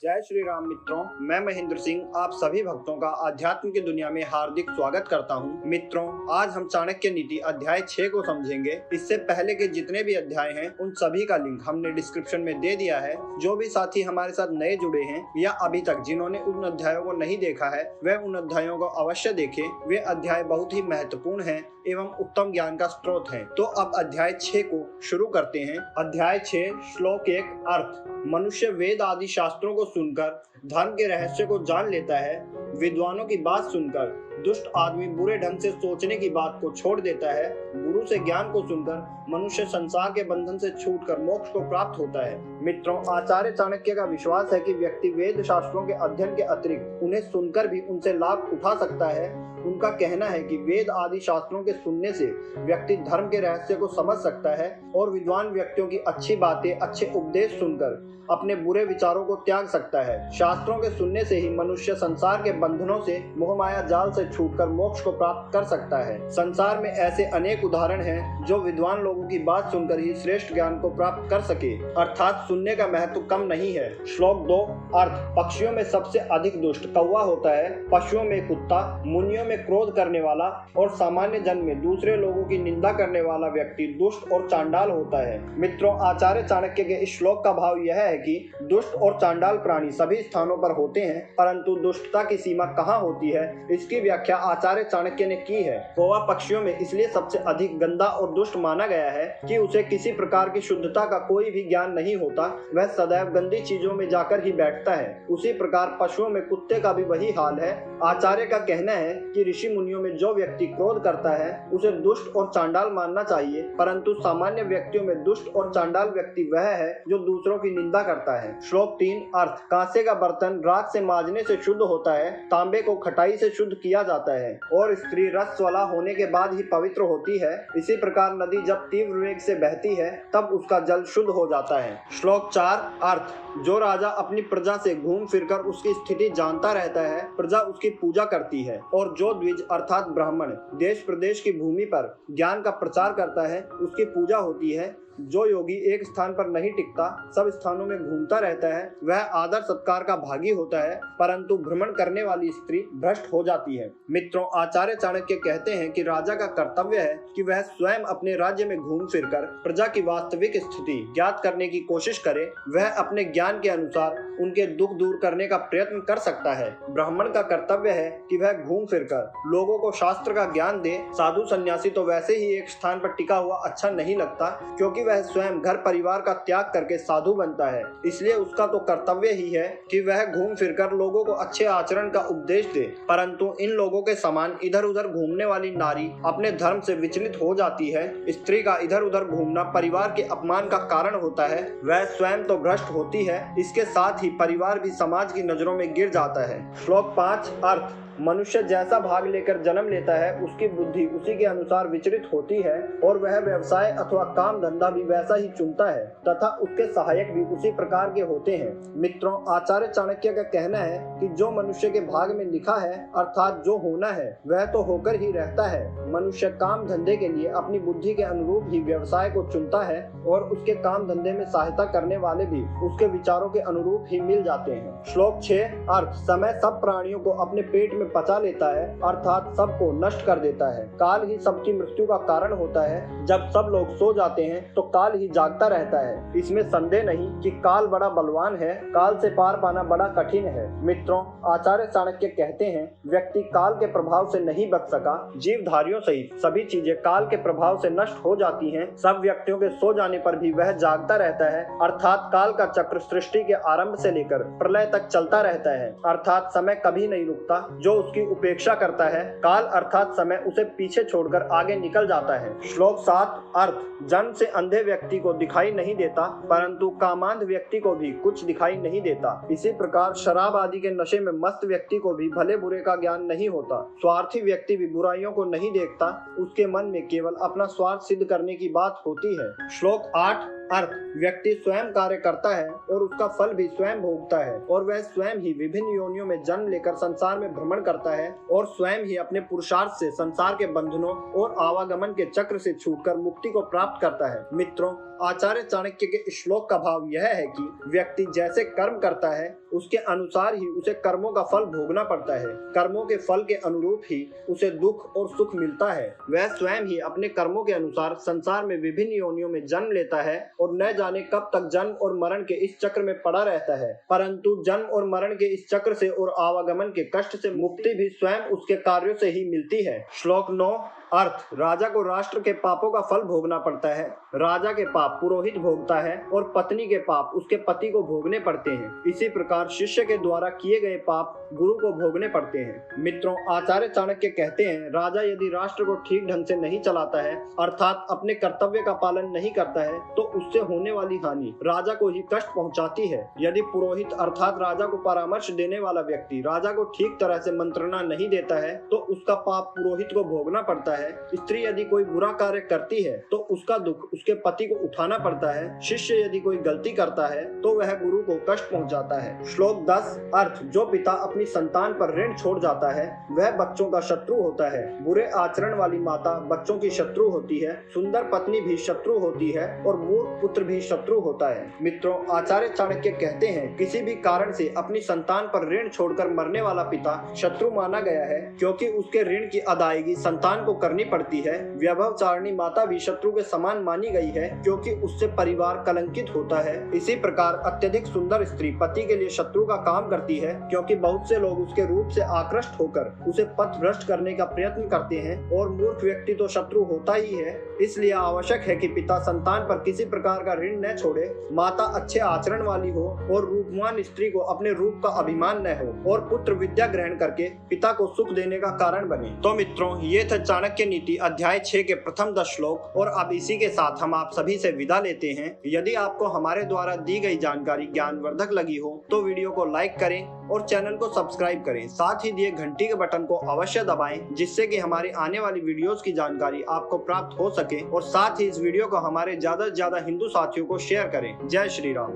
जय श्री राम मित्रों, मैं महेंद्र सिंह आप सभी भक्तों का आध्यात्म की दुनिया में हार्दिक स्वागत करता हूं। मित्रों, आज हम चाणक्य नीति अध्याय 6 को समझेंगे। इससे पहले के जितने भी अध्याय हैं उन सभी का लिंक हमने डिस्क्रिप्शन में दे दिया है। जो भी साथी हमारे साथ नए जुड़े हैं या अभी तक जिन्होंने उन अध्यायों को नहीं देखा है वह उन अध्यायों को अवश्य देखें। वे अध्याय बहुत ही महत्वपूर्ण हैं एवं उत्तम ज्ञान का स्रोत है। तो अब अध्याय 6 को शुरू करते हैं। अध्याय 6 श्लोक 1 अर्थ। मनुष्य वेद आदि शास्त्रों को सुनकर धर्म के रहस्य को जान लेता है। विद्वानों की बात सुनकर दुष्ट आदमी बुरे ढंग से सोचने की बात को छोड़ देता है। गुरु से ज्ञान को सुनकर मनुष्य संसार के बंधन से छूटकर मोक्ष को प्राप्त होता है। मित्रों, आचार्य चाणक्य का विश्वास है कि व्यक्ति वेद शास्त्रों के अध्ययन के अतिरिक्त उन्हें सुनकर भी उनसे लाभ उठा सकता है। उनका कहना है कि वेद आदि शास्त्रों के सुनने से व्यक्ति धर्म के रहस्य को समझ सकता है और विद्वान व्यक्तियों की अच्छी बातें, अच्छे उपदेश सुनकर अपने बुरे विचारों को त्याग सकता है। शास्त्रों के सुनने से ही मनुष्य संसार के बंधनों से, मोहमाया जाल से छूटकर मोक्ष को प्राप्त कर सकता है। संसार में ऐसे अनेक उदाहरण हैं जो विद्वान लोगों की बात सुनकर ही श्रेष्ठ ज्ञान को प्राप्त कर सके, अर्थात सुनने का महत्व कम नहीं है। श्लोक 2 अर्थ। पक्षियों में सबसे अधिक दुष्ट कौवा होता है, पशुओं में कुत्ता, मुनियों में क्रोध करने वाला और सामान्य जन में दूसरे लोगों की निंदा करने वाला व्यक्ति दुष्ट और चांडाल होता है। मित्रों, आचार्य चाणक्य के इस श्लोक का भाव यह है कि दुष्ट और चांडाल प्राणी सभी स्थानों पर होते हैं, परंतु दुष्टता की सीमा कहाँ होती है इसकी व्याख्या आचार्य चाणक्य ने की है। कौवा पक्षियों में इसलिए सबसे अधिक गंदा और दुष्ट माना गया है कि उसे किसी प्रकार की शुद्धता का कोई भी ज्ञान नहीं होता, वह सदैव गंदी चीजों में जाकर ही बैठता है। उसी प्रकार पशुओं में कुत्ते का भी वही हाल है। आचार्य का कहना है कि ऋषि मुनियों में जो व्यक्ति क्रोध करता है उसे दुष्ट और चांडाल मानना चाहिए, परंतु सामान्य व्यक्तियों में दुष्ट और चांडाल व्यक्ति वह है जो दूसरों की निंदा करता है। श्लोक 3 अर्थ। कांसे का बर्तन राख से मांजने से शुद्ध होता है, तांबे को खटाई से शुद्ध किया जाता है और स्त्री रस वाला होने के बाद ही पवित्र होती है। इसी प्रकार नदी जब तीव्र वेग से बहती है तब उसका जल शुद्ध हो जाता है। श्लोक 4 अर्थ। जो राजा अपनी प्रजा से घूम फिरकर उसकी स्थिति जानता रहता है, प्रजा उसकी पूजा करती है, और जो द्विज अर्थात ब्राह्मण देश प्रदेश की भूमि पर ज्ञान का प्रचार करता है उसकी पूजा होती है। जो योगी एक स्थान पर नहीं टिकता, सब स्थानों में घूमता रहता है, वह आदर सत्कार का भागी होता है, परंतु भ्रमण करने वाली स्त्री भ्रष्ट हो जाती है। मित्रों, आचार्य चाणक्य कहते हैं कि राजा का कर्तव्य है कि वह स्वयं अपने राज्य में घूम फिरकर प्रजा की वास्तविक स्थिति ज्ञात करने की कोशिश करे। वह अपने ज्ञान के अनुसार उनके दुख दूर करने का प्रयत्न कर सकता है। ब्राह्मण का कर्तव्य है कि वह घूम फिरकर लोगों को शास्त्र का ज्ञान दे। साधु सन्यासी तो वैसे ही एक स्थान पर टिका हुआ अच्छा नहीं लगता, क्योंकि वह स्वयं घर परिवार का त्याग करके साधु बनता है। इसलिए उसका तो कर्तव्य ही है कि वह घूम फिरकर लोगों को अच्छे आचरण का उपदेश दे। परंतु इन लोगों के समान इधर उधर घूमने वाली नारी अपने धर्म से विचलित हो जाती है। स्त्री का इधर उधर घूमना परिवार के अपमान का कारण होता है। वह स्वयं तो भ्रष्ट होती है, इसके साथ ही परिवार भी समाज की नजरों में गिर जाता है। श्लोक 5 अर्थ। मनुष्य जैसा भाग लेकर जन्म लेता है उसकी बुद्धि उसी के अनुसार विचलित होती है और वह व्यवसाय अथवा काम धंधा भी वैसा ही चुनता है तथा उसके सहायक भी उसी प्रकार के होते हैं। मित्रों, आचार्य चाणक्य का कहना है कि जो मनुष्य के भाग में लिखा है अर्थात जो होना है वह तो होकर ही रहता है। मनुष्य काम धंधे के लिए अपनी बुद्धि के अनुरूप ही व्यवसाय को चुनता है और उसके काम धंधे में सहायता करने वाले भी उसके विचारों के अनुरूप ही मिल जाते हैं। श्लोक 6 अर्थ। समय सब प्राणियों को अपने पेट में पचा लेता है, अर्थात सबको नष्ट कर देता है। काल ही सबकी मृत्यु का कारण होता है। जब सब लोग सो जाते हैं तो काल ही जागता रहता है। इसमें संदेह नहीं कि काल बड़ा बलवान है, काल से पार पाना बड़ा कठिन है। मित्रों, आचार्य चाणक्य कहते हैं व्यक्ति काल के प्रभाव से नहीं बच सका। जीवधारियों सहित सभी चीजें काल के प्रभाव से नष्ट हो जाती हैं। सब व्यक्तियों के सो जाने पर भी वह जागता रहता है, अर्थात काल का चक्र सृष्टि के आरंभ से लेकर प्रलय तक चलता रहता है, अर्थात समय कभी नहीं रुकता। जो उसकी उपेक्षा करता है, काल अर्थात समय उसे पीछे छोड़कर आगे निकल जाता है। श्लोक 7 अर्थ। जन्म से अंधे व्यक्ति को दिखाई नहीं देता, परंतु कामांध व्यक्ति को भी कुछ दिखाई नहीं देता। इसी प्रकार शराब आदि के नशे में मस्त व्यक्ति को भी भले बुरे का ज्ञान नहीं होता। स्वार्थी व्यक्ति भी बुराइयों को नहीं देखता, उसके मन में केवल अपना स्वार्थ सिद्ध करने की बात होती है। श्लोक 8 अर्थ व्यक्ति स्वयं कार्य करता है और उसका फल भी स्वयं भोगता है और वह स्वयं ही विभिन्न योनियों में जन्म लेकर संसार में भ्रमण करता है और स्वयं ही अपने पुरुषार्थ से संसार के बंधनों और आवागमन के चक्र से छूटकर मुक्ति को प्राप्त करता है। मित्रों, आचार्य चाणक्य के श्लोक का भाव यह है कि व्यक्ति जैसे कर्म करता है उसके अनुसार ही उसे कर्मों का फल भोगना पड़ता है। कर्मों के फल के अनुरूप ही उसे दुख और सुख मिलता है। वह स्वयं ही अपने कर्मों के अनुसार संसार में विभिन्न योनियों में जन्म लेता है और न जाने कब तक जन्म और मरण के इस चक्र में पड़ा रहता है, परंतु जन्म और मरण के इस चक्र से और आवागमन के कष्ट से मुक्ति भी स्वयं उसके कार्यों से ही मिलती है। श्लोक 9 अर्थ राजा को राष्ट्र के पापों का फल भोगना पड़ता है। राजा के पाप पुरोहित भोगता है और पत्नी के पाप उसके पति को भोगने पड़ते हैं। इसी प्रकार शिष्य के द्वारा किए गए पाप गुरु को भोगने पड़ते हैं। मित्रों, आचार्य चाणक्य कहते हैं, राजा यदि राष्ट्र को ठीक ढंग से नहीं चलाता है अर्थात अपने कर्तव्य का पालन नहीं करता है तो उससे होने वाली हानि राजा को ही कष्ट पहुंचाती है। यदि पुरोहित अर्थात राजा को परामर्श देने वाला व्यक्ति राजा को ठीक तरह से मंत्रणा नहीं देता है तो उसका पाप पुरोहित को भोगना पड़ता है। स्त्री यदि कोई बुरा कार्य करती है तो उसका दुख उसके पति को उठाना पड़ता है। शिष्य यदि कोई गलती करता है तो वह गुरु को कष्ट पहुंचाता है। श्लोक 10 अर्थ जो पिता अपनी संतान पर ऋण छोड़ जाता है वह बच्चों का शत्रु होता है। बुरे आचरण वाली माता बच्चों की शत्रु होती है। सुंदर पत्नी भी शत्रु होती है और मूर्ख पुत्र भी शत्रु होता है। मित्रों, आचार्य चाणक्य कहते हैं, किसी भी कारण से अपनी संतान पर ऋण छोड़कर मरने वाला पिता शत्रु माना गया है क्योंकि उसके ऋण की अदायगी संतान को करनी पड़ती है। व्यभिचारिणी माता भी शत्रु के समान मानी गई है क्योंकि उससे परिवार कलंकित होता है। इसी प्रकार अत्यधिक सुंदर स्त्री पति के लिए शत्रु का काम करती है क्योंकि बहुत से लोग उसके रूप से आकृष्ट होकर उसे पथ भ्रष्ट करने का प्रयत्न करते हैं और मूर्ख व्यक्ति तो शत्रु होता ही है। इसलिए आवश्यक है कि पिता संतान पर किसी प्रकार का ऋण न छोड़े, माता अच्छे आचरण वाली हो और रूपवान स्त्री को अपने रूप का अभिमान न हो और पुत्र विद्या ग्रहण करके पिता को सुख देने का कारण बने। तो मित्रों, ये थे चाणक्य नीति अध्याय 6 के प्रथम 10 श्लोक और अब इसी के साथ हम आप सभी से विदा लेते हैं। यदि आपको हमारे द्वारा दी गई जानकारी ज्ञानवर्धक लगी हो तो वीडियो को लाइक करें और चैनल को सब्सक्राइब करें। साथ ही दिए घंटी के बटन को अवश्य दबाएं जिससे कि हमारी आने वाली वीडियोस की जानकारी आपको प्राप्त हो सके और साथ ही इस वीडियो को हमारे ज्यादा से ज्यादा हिंदू साथियों को शेयर करें। जय श्री राम।